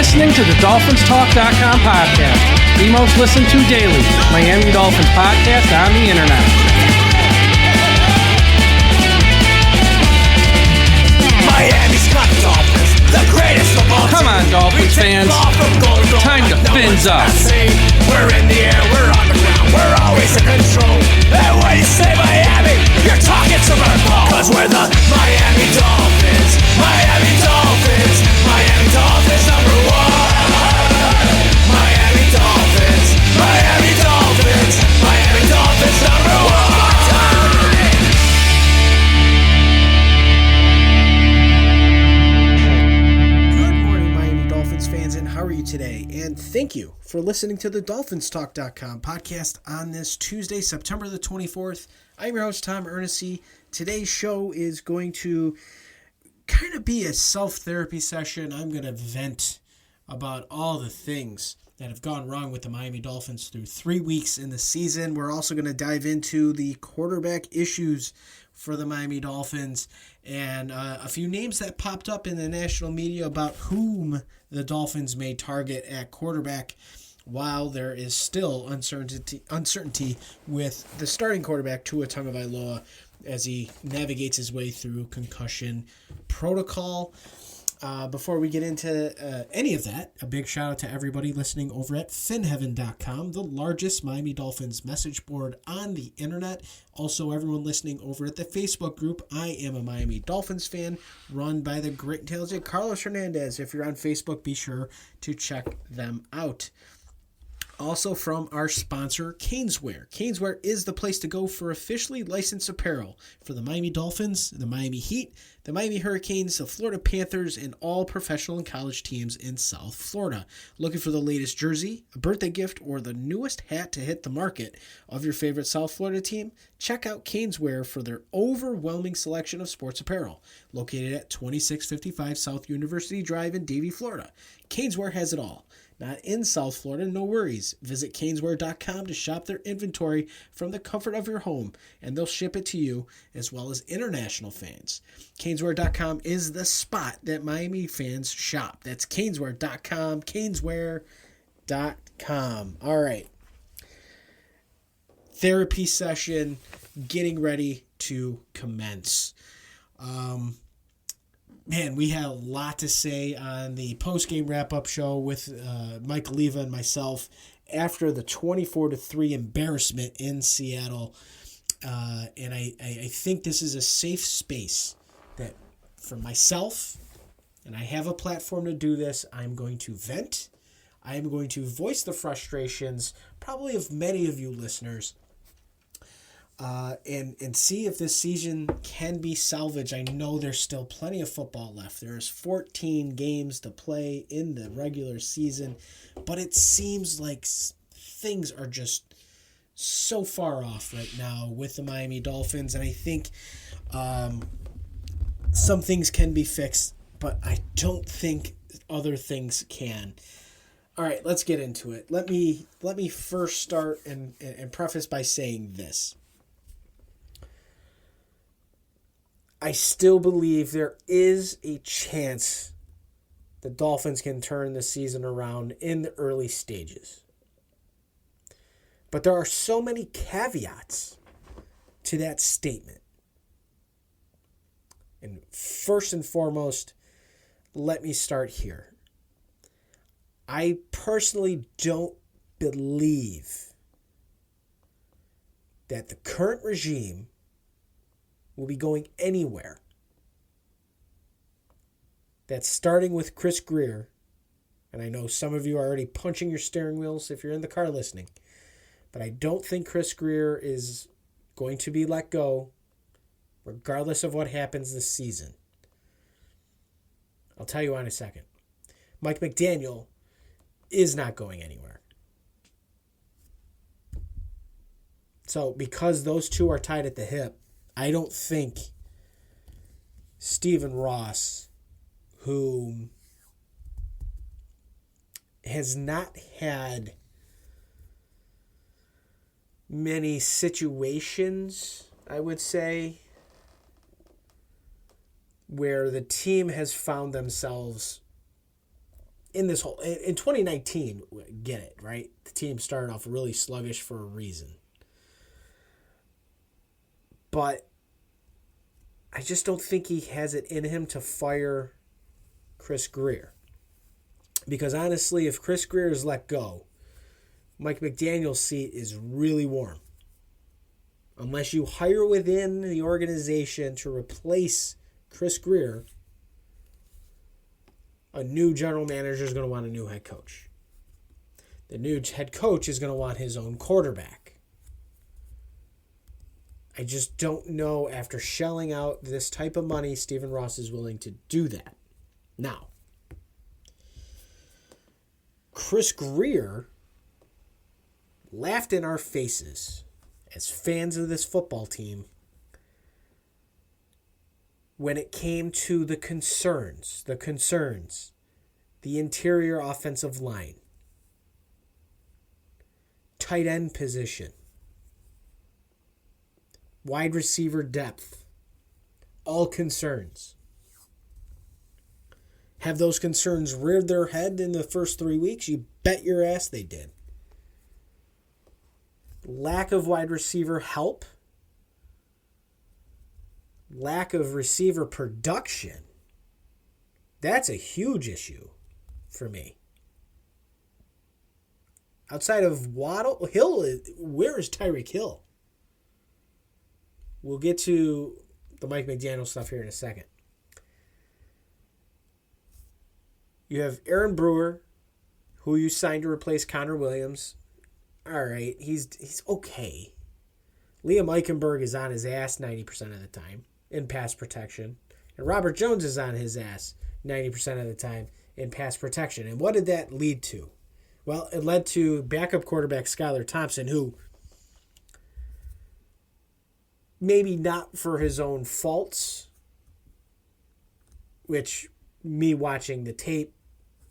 listening to the DolphinsTalk.com podcast, the most listened to daily Miami Dolphins podcast on the internet. Miami's got the Dolphins, the greatest of all. Come on, Dolphins fans. Time to fins up. We're in the air, we're on the ground, we're always in control. And when you say Miami, you're talking Super Bowl. Cause we're the Miami Dolphins, Miami Dolphins, Miami Dolphins #1. Miami Dolphins, Miami Dolphins, Miami Dolphins #1. How are you today? And thank you for listening to the DolphinsTalk.com podcast on this Tuesday, September the 24th. I'm your host, Tom Ernest. Today's show is going to kind of be a self-therapy session. I'm going to vent about all the things that have gone wrong with the Miami Dolphins through 3 weeks in the season. We're also going to dive into the quarterback issues for the Miami Dolphins and a few names that popped up in the national media about whom the Dolphins may target at quarterback, while there is still uncertainty with the starting quarterback, Tua Tagovailoa, as he navigates his way through concussion protocol. Before we get into any of that, a big shout out to everybody listening over at finheaven.com, the largest Miami Dolphins message board on the internet. Also, everyone listening over at the Facebook group, I Am a Miami Dolphins Fan, run by the great and talented Carlos Hernandez. If you're on Facebook, be sure to check them out. Also from our sponsor, Caneswear. Caneswear is the place to go for officially licensed apparel for the Miami Dolphins, the Miami Heat, the Miami Hurricanes, the Florida Panthers, and all professional and college teams in South Florida. Looking for the latest jersey, a birthday gift, or the newest hat to hit the market of your favorite South Florida team? Check out Caneswear for their overwhelming selection of sports apparel. Located at 2655 South University Drive in Davie, Florida. Caneswear has it all. Not in South Florida, no worries. Visit Caneswear.com to shop their inventory from the comfort of your home, and they'll ship it to you as well as international fans. Caneswear.com is the spot that Miami fans shop. That's Caneswear.com, Caneswear.com. All right. Therapy session getting ready to commence. Man, we had a lot to say on the post-game wrap-up show with Mike Leva and myself after the 24-3 embarrassment in Seattle. And I think this is a safe space that for myself, and I have a platform to do this, I'm going to vent. I am going to voice the frustrations, probably of many of you listeners, and see if this season can be salvaged. I know there's still plenty of football left. There's 14 games to play in the regular season, but it seems like things are just so far off right now with the Miami Dolphins, and I think some things can be fixed, but I don't think other things can. All right, let's get into it. Let me first start and preface by saying this. I still believe there is a chance the Dolphins can turn the season around in the early stages. But there are so many caveats to that statement. And first and foremost, let me start here. I personally don't believe that the current regime will be going anywhere. That's starting with Chris Grier. And I know some of you are already punching your steering wheels if you're in the car listening. But I don't think Chris Grier is going to be let go regardless of what happens this season. I'll tell you why in a second. Mike McDaniel is not going anywhere. So because those two are tied at the hip, I don't think Stephen Ross, who has not had many situations, I would say, where the team has found themselves in 2019, get it, right? The team started off really sluggish for a reason. But I just don't think he has it in him to fire Chris Grier. Because honestly, if Chris Grier is let go, Mike McDaniel's seat is really warm. Unless you hire within the organization to replace Chris Grier, a new general manager is going to want a new head coach. The new head coach is going to want his own quarterback. I just don't know, after shelling out this type of money, Stephen Ross is willing to do that. Now, Chris Grier laughed in our faces as fans of this football team when it came to the concerns, the interior offensive line, tight end position, wide receiver depth, all concerns. Have those concerns reared their head in the first 3 weeks? You bet your ass they did. Lack of wide receiver help, lack of receiver production, that's a huge issue for me. Outside of Waddle, where is Tyreek Hill? We'll get to the Mike McDaniel stuff here in a second. You have Aaron Brewer, who you signed to replace Connor Williams. All right, he's okay. Liam Eichenberg is on his ass 90% of the time in pass protection. And Robert Jones is on his ass 90% of the time in pass protection. And what did that lead to? Well, it led to backup quarterback Skyler Thompson, who, maybe not for his own faults, which, me watching the tape,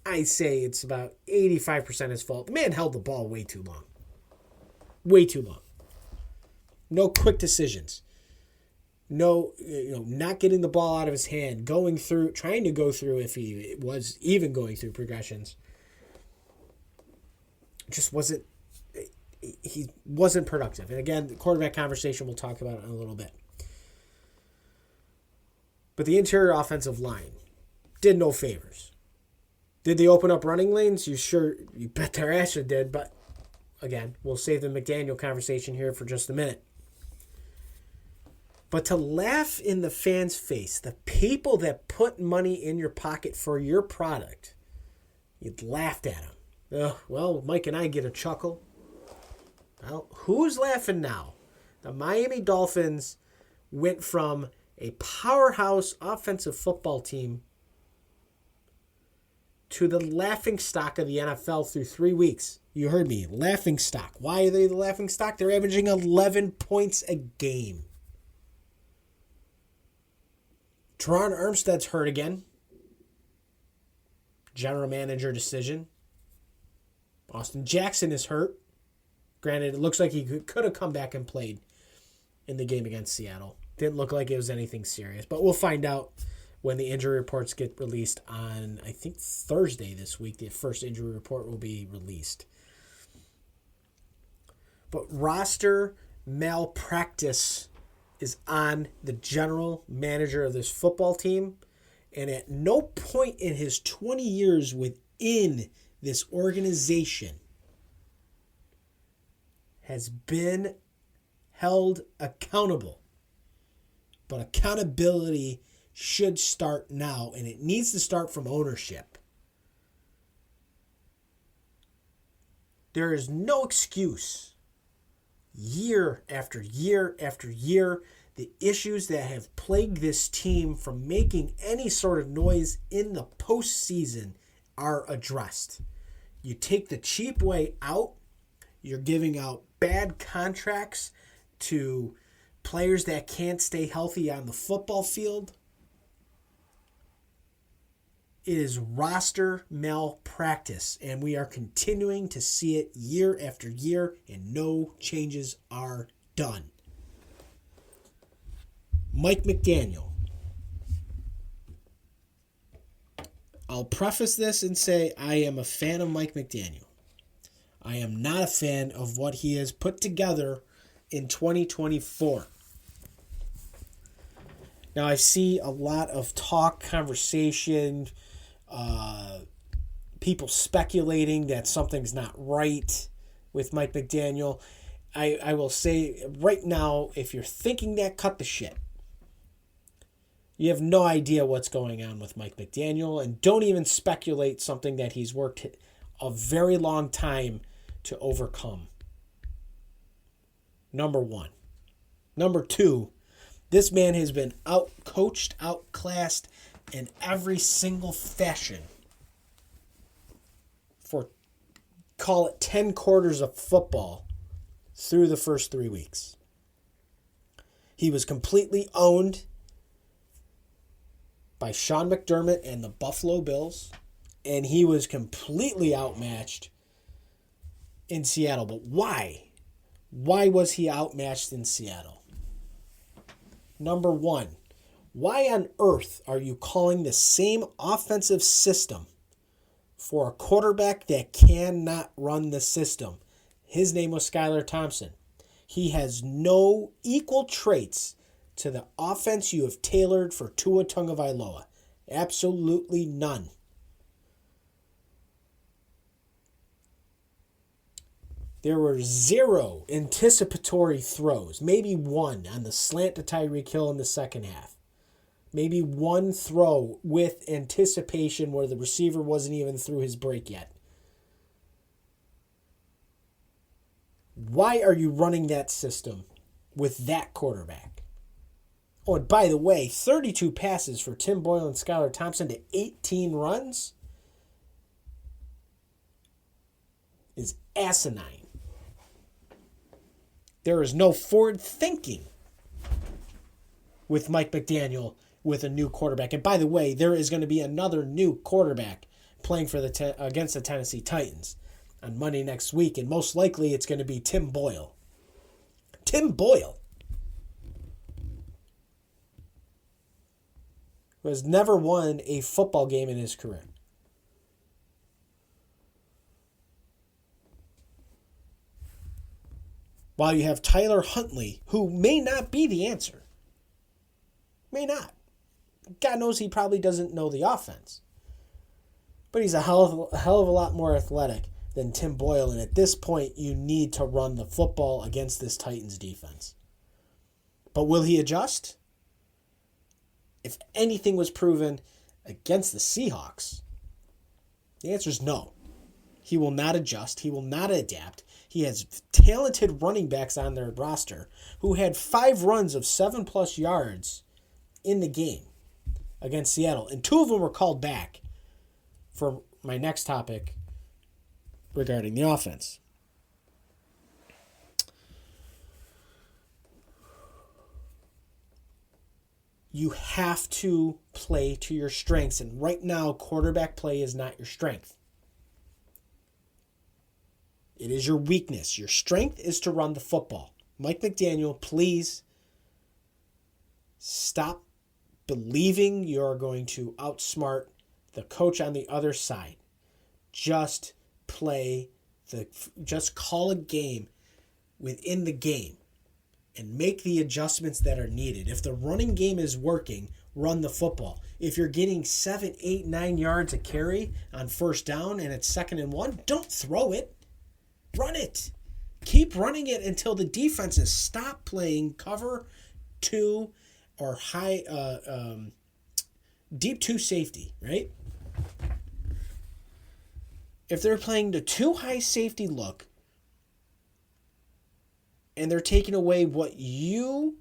I say it's about 85% his fault. The man held the ball way too long. Way too long. No quick decisions. No, not getting the ball out of his hand, trying to go through, if he was even going through progressions. Just he wasn't productive. And again, the quarterback conversation we'll talk about in a little bit. But the interior offensive line did no favors. Did they open up running lanes? You bet their ass it did. But again, we'll save the McDaniel conversation here for just a minute. But to laugh in the fans' face, the people that put money in your pocket for your product, you laughed at them. Well, Mike and I get a chuckle. Well, who's laughing now? The Miami Dolphins went from a powerhouse offensive football team to the laughingstock of the NFL through 3 weeks. You heard me, laughingstock. Why are they the laughingstock? They're averaging 11 points a game. Teron Armstead's hurt again. General manager decision. Austin Jackson is hurt. Granted, it looks like he could have come back and played in the game against Seattle. Didn't look like it was anything serious. But we'll find out when the injury reports get released on, I think, Thursday this week. The first injury report will be released. But roster malpractice is on the general manager of this football team. And at no point in his 20 years within this organization has been held accountable. But accountability should start now, and it needs to start from ownership. There is no excuse. Year after year after year, the issues that have plagued this team from making any sort of noise in the postseason are addressed. You take the cheap way out. You're giving out bad contracts to players that can't stay healthy on the football field. It is roster malpractice, and we are continuing to see it year after year, and no changes are done. Mike McDaniel. I'll preface this and say I am a fan of Mike McDaniel. I am not a fan of what he has put together in 2024. Now, I see a lot of talk, conversation, people speculating that something's not right with Mike McDaniel. I will say right now, if you're thinking that, cut the shit. You have no idea what's going on with Mike McDaniel, and don't even speculate something that he's worked a very long time to overcome. Number one. Number two, this man has been out-coached, outclassed in every single fashion for, call it 10 quarters of football through the first 3 weeks. He was completely owned by Sean McDermott and the Buffalo Bills, and he was completely outmatched in Seattle. But why? Why was he outmatched in Seattle? Number one, why on earth are you calling the same offensive system for a quarterback that cannot run the system? His name was Skyler Thompson. He has no equal traits to the offense you have tailored for Tua Tagovailoa. Absolutely none. There were 0 anticipatory throws. Maybe one on the slant to Tyreek Hill in the second half. Maybe one throw with anticipation where the receiver wasn't even through his break yet. Why are you running that system with that quarterback? Oh, and by the way, 32 passes for Tim Boyle and Skyler Thompson to 18 runs is asinine. There is no forward thinking with Mike McDaniel with a new quarterback. And by the way, there is going to be another new quarterback playing for against the Tennessee Titans on Monday next week, and most likely it's going to be Tim Boyle. Tim Boyle, who has never won a football game in his career. While you have Tyler Huntley, who may not be the answer. May not. God knows he probably doesn't know the offense. But he's a hell of a lot more athletic than Tim Boyle, and at this point, you need to run the football against this Titans defense. But will he adjust? If anything was proven against the Seahawks, the answer is no. He will not adjust. He will not adapt. He has talented running backs on their roster who had 5 runs of 7+ yards in the game against Seattle, and 2 of them were called back for my next topic regarding the offense. You have to play to your strengths, and right now, quarterback play is not your strength. It is your weakness. Your strength is to run the football. Mike McDaniel, please stop believing you're going to outsmart the coach on the other side. Just call a game within the game and make the adjustments that are needed. If the running game is working, run the football. If you're getting 7, 8, 9 yards a carry on first down and it's 2nd and 1, don't throw it. Run it. Keep running it until the defenses stop playing cover 2 or high deep 2 safety, right? If they're playing the 2 high safety look and they're taking away what you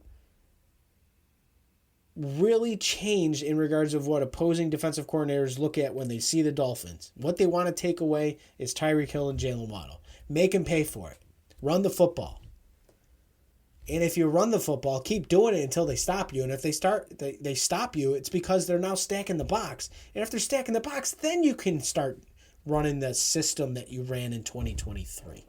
really changed in regards of what opposing defensive coordinators look at when they see the Dolphins, what they want to take away is Tyreek Hill and Jaylen Waddle. Make them pay for it. Run the football. And if you run the football, keep doing it until they stop you. And if they stop you, it's because they're now stacking the box. And if they're stacking the box, then you can start running the system that you ran in 2023.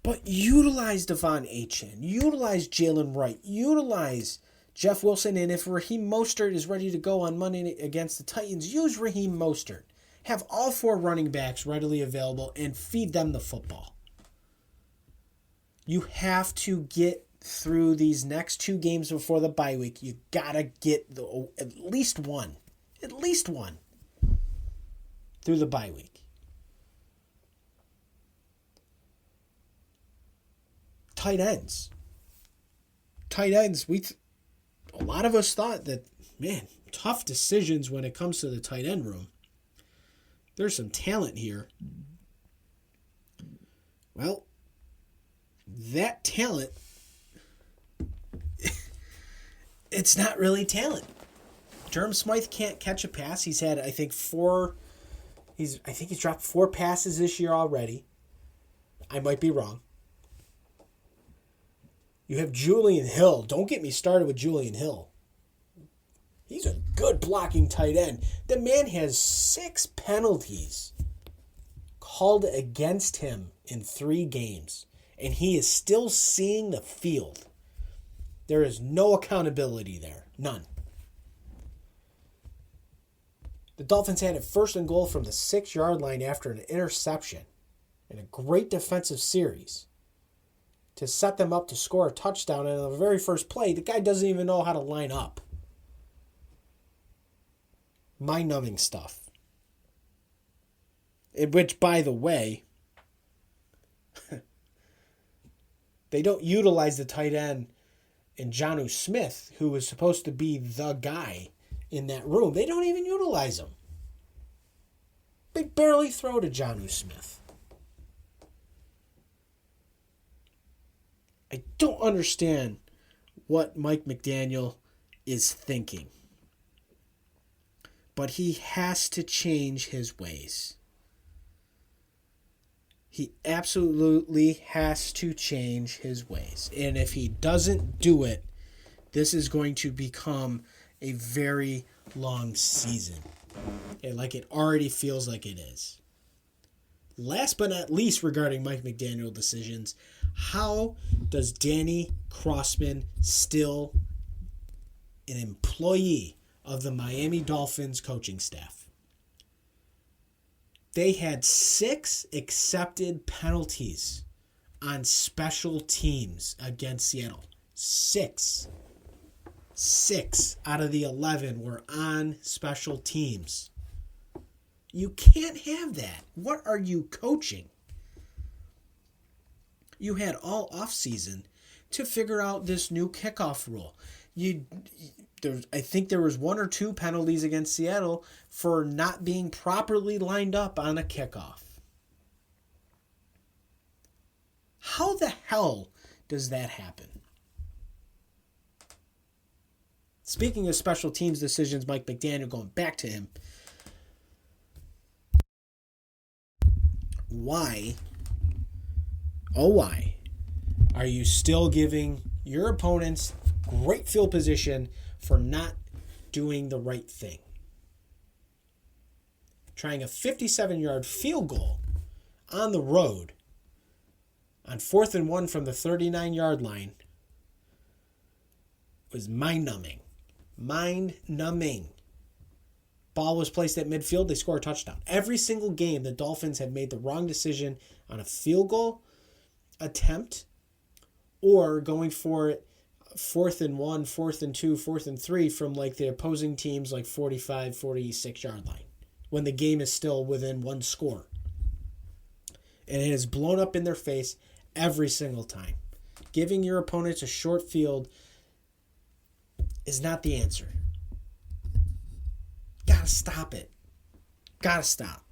But utilize Devon Achane. Utilize Jalen Wright. Utilize Jeff Wilson, and if Raheem Mostert is ready to go on Monday against the Titans, use Raheem Mostert. Have all 4 running backs readily available and feed them the football. You have to get through these next 2 games before the bye week. You gotta get at least one through the bye week. Tight ends. A lot of us thought that, man, tough decisions when it comes to the tight end room. There's some talent here. Well, that talent, it's not really talent. Durham Smythe can't catch a pass. He's had, I think, he's dropped 4 passes this year already. I might be wrong. You have Julian Hill. Don't get me started with Julian Hill. He's a good blocking tight end. The man has 6 penalties called against him in 3 games, and he is still seeing the field. There is no accountability there. None. The Dolphins had it 1st and goal from the 6-yard line after an interception and a great defensive series to set them up to score a touchdown. And on the very first play, the guy doesn't even know how to line up. Mind-numbing stuff. Which, by the way, they don't utilize the tight end in Jonnu Smith, who was supposed to be the guy in that room. They don't even utilize him. They barely throw to Jonnu Smith. I don't understand what Mike McDaniel is thinking. But he has to change his ways. He absolutely has to change his ways. And if he doesn't do it, this is going to become a very long season. And like it already feels like it is. Last but not least regarding Mike McDaniel decisions, how does Danny Crossman still an employee of the Miami Dolphins coaching staff? They had 6 accepted penalties on special teams against Seattle. 6. 6 out of the 11 were on special teams. You can't have that. What are you coaching? You had all offseason to figure out this new kickoff rule. I think there was 1 or 2 penalties against Seattle for not being properly lined up on a kickoff. How the hell does that happen? Speaking of special teams decisions, Mike McDaniel, going back to him, why are you still giving your opponents great field position for not doing the right thing? Trying a 57-yard field goal on the road on 4th and 1 from the 39-yard line was mind-numbing. Mind-numbing. Ball was placed at midfield. They score a touchdown. Every single game, the Dolphins have made the wrong decision on a field goal attempt or going for it 4th and 1, 4th and 2, 4th and 3 from like the opposing team's like 45, 46-yard line when the game is still within 1 score. And it is blown up in their face every single time. Giving your opponents a short field is not the answer. Gotta stop it. Gotta stop.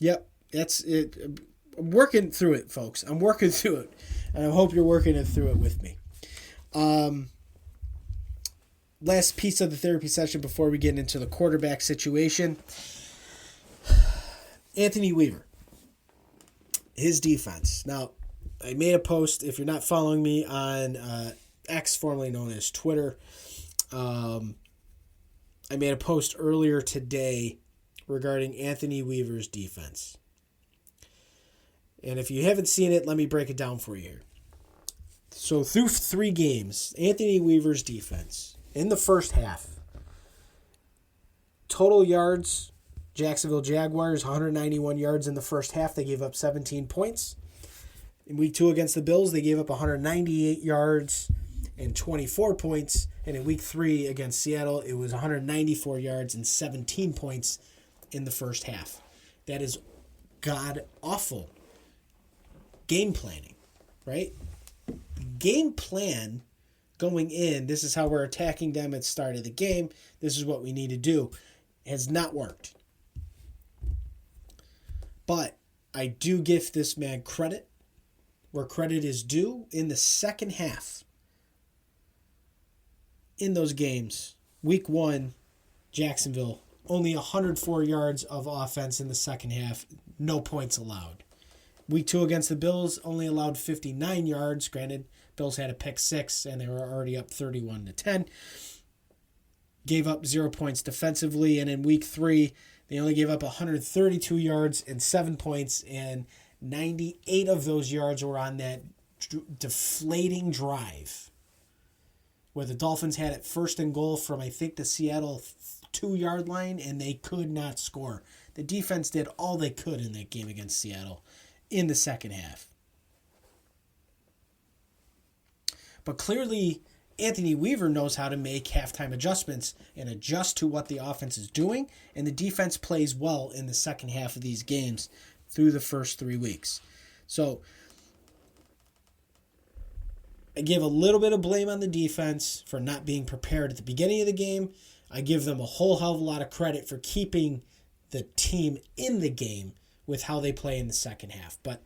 Yep, that's it. I'm working through it, folks. I'm working through it. And I hope you're working through it with me. Last piece of the therapy session before we get into the quarterback situation. Anthony Weaver. His defense. Now, I made a post. If you're not following me on X, formerly known as Twitter, I made a post earlier today regarding Anthony Weaver's defense. And if you haven't seen it, let me break it down for you here. So through 3 games, Anthony Weaver's defense, in the first half, total yards, Jacksonville Jaguars, 191 yards in the first half. They gave up 17 points. In week 2 against the Bills, they gave up 198 yards and 24 points. And in week 3 against Seattle, it was 194 yards and 17 points in the first half. That is god-awful game planning, right? Game plan going in, this is how we're attacking them at the start of the game. This is what we need to do. Has not worked. But I do give this man credit where credit is due. In the second half, in those games, week 1, Jacksonville, only 104 yards of offense in the second half, no points allowed. Week 2 against the Bills, only allowed 59 yards. Granted, Bills had a pick 6 and they were already up 31-10. Gave up 0 points defensively, and in week 3, they only gave up 132 yards and 7 points, and 98 of those yards were on that deflating drive where the Dolphins had it first and goal from, I think, the Seattle 2-yard line, and they could not score. The defense did all they could in that game against Seattle in the second half. But clearly, Anthony Weaver knows how to make halftime adjustments and adjust to what the offense is doing, and the defense plays well in the second half of these games through the first 3 weeks. So I give a little bit of blame on the defense for not being prepared at the beginning of the game. I give them a whole hell of a lot of credit for keeping the team in the game with how they play in the second half. But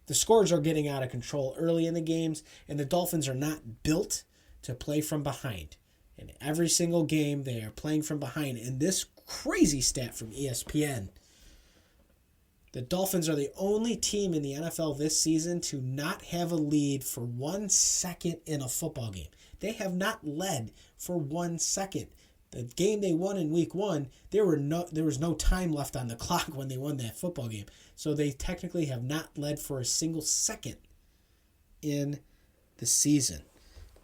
the scores are getting out of control early in the games, and the Dolphins are not built to play from behind. In every single game, they are playing from behind. And this crazy stat from ESPN, the Dolphins are the only team in the NFL this season to not have a lead for 1 second in a football game. They have not led for 1 second. The game they won in week 1, there was no time left on the clock when they won that football game. So they technically have not led for a single second in the season.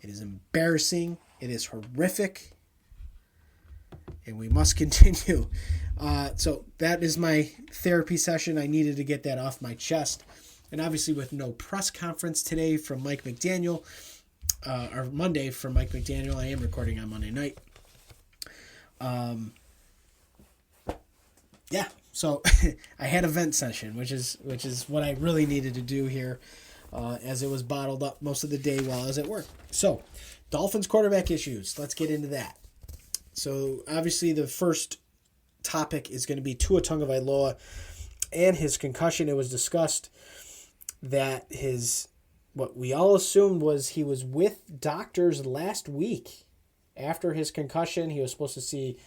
It is embarrassing. It is horrific. And we must continue. So that is my therapy session. I needed to get that off my chest. And obviously with no press conference today from Mike McDaniel, or Monday from Mike McDaniel, I am recording on Monday night. Yeah, so I had a vent session, which is what I really needed to do here, as it was bottled up most of the day while I was at work. So, Dolphins quarterback issues. Let's get into that. So, obviously, the first topic is going to be Tua Tagovailoa and his concussion. It was discussed that what we all assumed was he was with doctors last week. After his concussion, he was supposed to see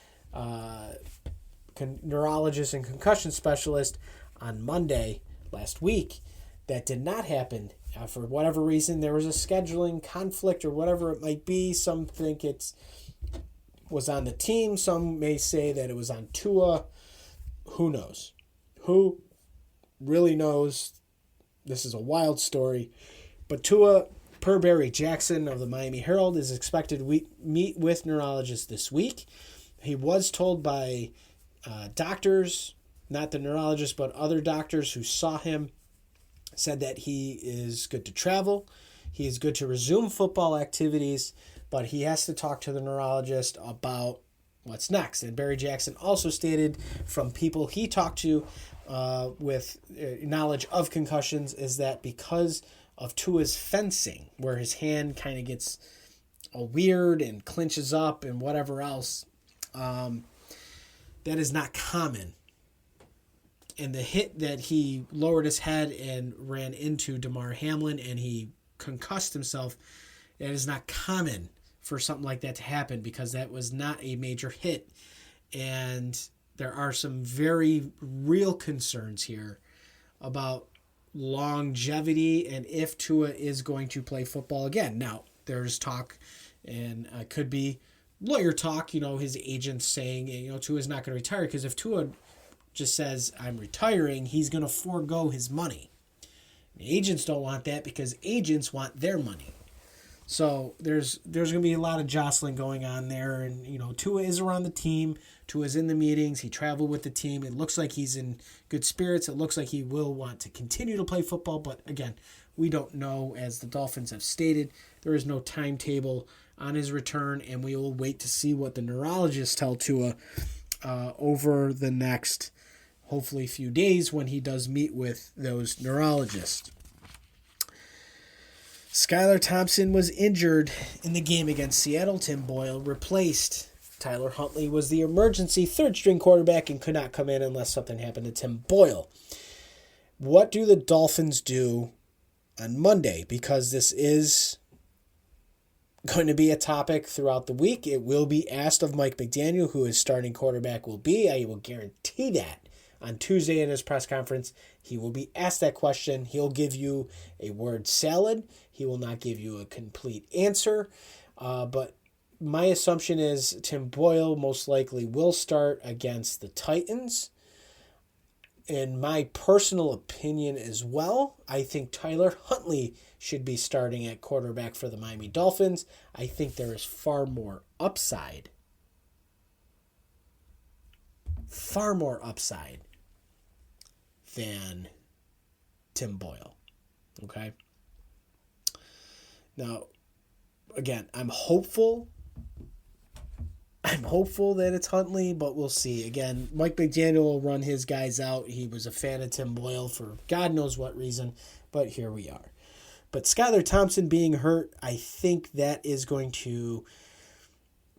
neurologist and concussion specialist on Monday last week. That did not happen. For whatever reason, there was a scheduling conflict or whatever it might be. Some think it was on the team. Some may say that it was on Tua. Who knows? Who really knows? This is a wild story. But Tua, per Barry Jackson of the Miami Herald, is expected to meet with neurologists this week. He was told by doctors, not the neurologist, but other doctors who saw him, said that he is good to travel. He is good to resume football activities, but he has to talk to the neurologist about what's next. And Barry Jackson also stated from people he talked to with knowledge of concussions is that because of Tua's fencing, where his hand kind of gets all weird and clinches up and whatever else, that is not common. And the hit that he lowered his head and ran into Damar Hamlin and he concussed himself, that is not common for something like that to happen because that was not a major hit. And there are some very real concerns here about longevity and if Tua is going to play football again. Now, there's talk, and could be lawyer talk, his agent saying, Tua's not going to retire, because if Tua just says, I'm retiring, he's going to forego his money. And agents don't want that because agents want their money. So there's going to be a lot of jostling going on there. And, Tua is around the team. Tua's in the meetings. He traveled with the team. It looks like he's in good spirits. It looks like he will want to continue to play football. But, again, we don't know. As the Dolphins have stated, there is no timetable on his return. And we will wait to see what the neurologists tell Tua over the next, hopefully, few days when he does meet with those neurologists. Skyler Thompson was injured in the game against Seattle. Tim Boyle replaced. Tyler Huntley was the emergency third-string quarterback and could not come in unless something happened to Tim Boyle. What do the Dolphins do on Monday? Because this is going to be a topic throughout the week. It will be asked of Mike McDaniel, who his starting quarterback will be. I will guarantee that. On Tuesday in his press conference, he will be asked that question. He'll give you a word salad. He will not give you a complete answer. But my assumption is Tim Boyle most likely will start against the Titans. In my personal opinion as well, I think Tyler Huntley should be starting at quarterback for the Miami Dolphins. I think there is far more upside than Tim Boyle. Okay? Now, again, I'm hopeful that it's Huntley, but we'll see. Again, Mike McDaniel will run his guys out. He was a fan of Tim Boyle for God knows what reason, but here we are. But Skyler Thompson being hurt, I think that is going to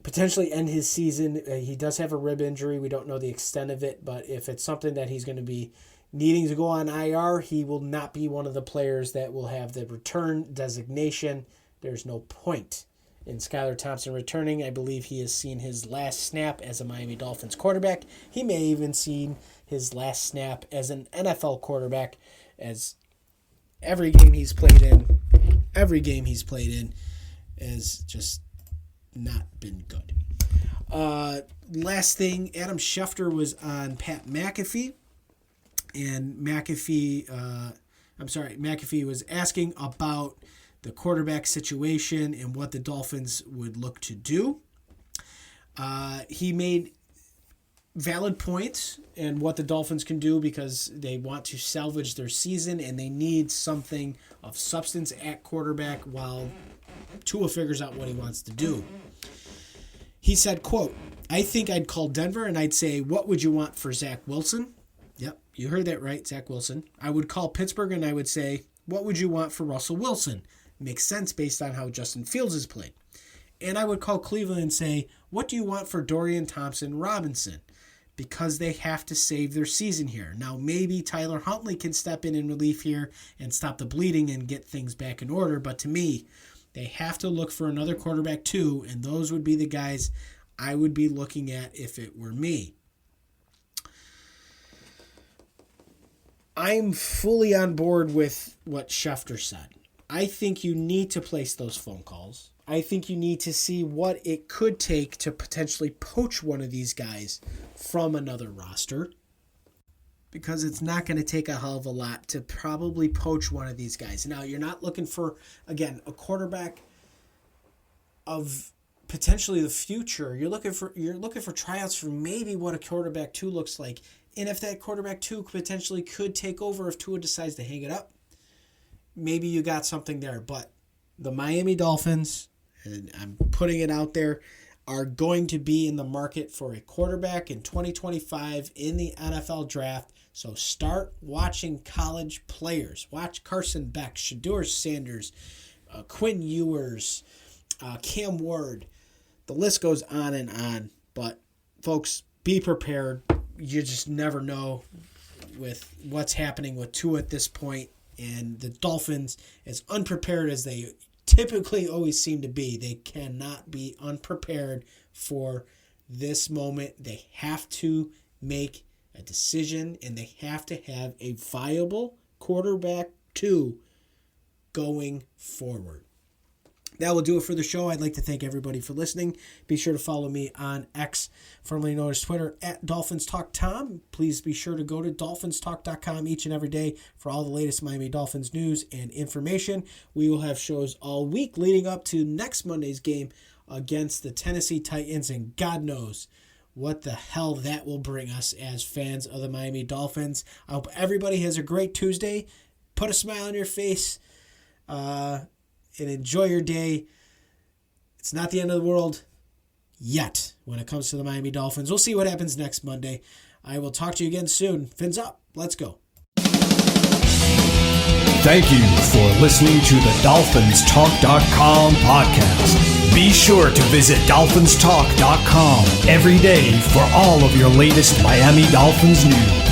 potentially end his season. He does have a rib injury. We don't know the extent of it, but if it's something that he's going to be needing to go on IR, he will not be one of the players that will have the return designation. There's no point in Skyler Thompson returning. I believe he has seen his last snap as a Miami Dolphins quarterback. He may even seen his last snap as an NFL quarterback, as every game he's played in has just not been good. Last thing, Adam Schefter was on Pat McAfee, and McAfee was asking about the quarterback situation and what the Dolphins would look to do. He made valid points and what the Dolphins can do because they want to salvage their season and they need something of substance at quarterback while Tua figures out what he wants to do. He said, quote, "I think I'd call Denver and I'd say, what would you want for Zach Wilson?" Yep, you heard that right, Zach Wilson. "I would call Pittsburgh and I would say, what would you want for Russell Wilson?" Makes sense based on how Justin Fields has played. "And I would call Cleveland and say, what do you want for Dorian Thompson-Robinson? Because they have to save their season here. Now, maybe Tyler Huntley can step in relief here and stop the bleeding and get things back in order. But to me, they have to look for another quarterback too, and those would be the guys I would be looking at if it were me." I'm fully on board with what Schefter said. I think you need to place those phone calls. I think you need to see what it could take to potentially poach one of these guys from another roster, because it's not going to take a hell of a lot to probably poach one of these guys. Now, you're not looking for, again, a quarterback of potentially the future. You're looking for tryouts for maybe what a quarterback 2 looks like. And if that quarterback 2 potentially could take over if Tua decides to hang it up, maybe you got something there. But the Miami Dolphins, and I'm putting it out there, are going to be in the market for a quarterback in 2025 in the NFL draft. So start watching college players. Watch Carson Beck, Shedeur Sanders, Quinn Ewers, Cam Ward. The list goes on and on. But, folks, be prepared. You just never know with what's happening with Tua at this point. And the Dolphins, as unprepared as they typically always seem to be, they cannot be unprepared for this moment. They have to make a decision, and they have to have a viable quarterback 2 going forward. That will do it for the show. I'd like to thank everybody for listening. Be sure to follow me on X, formerly known as Twitter, at DolphinsTalkTom. Please be sure to go to DolphinsTalk.com each and every day for all the latest Miami Dolphins news and information. We will have shows all week leading up to next Monday's game against the Tennessee Titans, and God knows what the hell that will bring us as fans of the Miami Dolphins. I hope everybody has a great Tuesday. Put a smile on your face. And enjoy your day. It's not the end of the world yet when it comes to the Miami Dolphins. We'll see what happens next Monday. I will talk to you again soon. Fins up. Let's go. Thank you for listening to the DolphinsTalk.com podcast. Be sure to visit DolphinsTalk.com every day for all of your latest Miami Dolphins news.